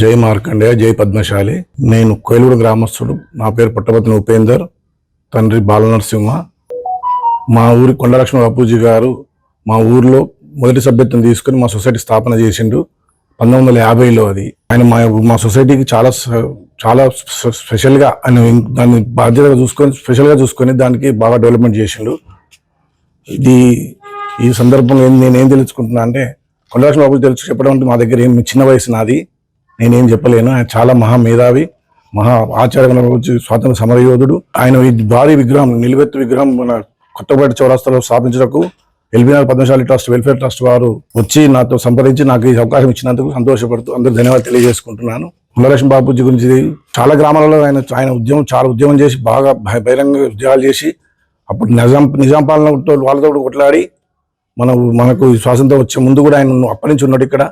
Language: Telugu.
జై మార్కండేయ, జై పద్మశాలి. నేను కోయిలూరు గ్రామస్తుడు. నా పేరు పుట్టపర్తి ఉపేందర్, తండ్రి బాలనరసింహ. మా ఊరి కొండలక్ష్మణ బాపూజీ గారు మా ఊర్లో మొదటి సభ్యత్వం తీసుకుని మా సొసైటీ స్థాపన చేసిండు 1950లో. అది ఆయన మా సొసైటీకి చాలా స్పెషల్గా ఆయన దాన్ని బాధ్యతగా చూసుకొని స్పెషల్గా చూసుకొని దానికి బాగా డెవలప్మెంట్ చేసిండు. ఈ సందర్భంలో నేనేం తెలుసుకుంటున్నా అంటే, కొండలక్ష్మణ బాపూజీ చెప్పడం అంటే మా దగ్గర చిన్న వయసు నాది, నేనేం చెప్పలేను. ఆయన చాలా మేధావి, ఆచార్య స్వాతంత్ర సమరయోధుడు. ఆయన ఈ భారీ విగ్రహం, నిలువెత్తు విగ్రహం మన కొత్తపేట చౌరస్తాలో స్థాపించడానికి LBR Padmashali trust, welfare trust వారు వచ్చి నాతో సంప్రదించి నాకు ఈ అవకాశం ఇచ్చినందుకు సంతోషపడుతూ అందరూ ధన్యవాదాలు తెలియజేసుకుంటున్నాను. కొండలక్ష్మణ బాపూజీ గురించి చాలా గ్రామాలలో ఆయన ఉద్యమం చేసి బాగా బహిరంగ ఉద్యోగాలు చేసి అప్పుడు నిజాం పాలన వాళ్ళతో కొట్లాడి మనకు స్వాతంత్రం వచ్చే ముందు కూడా ఆయన అప్పటి నుంచి ఉన్నాడు ఇక్కడ.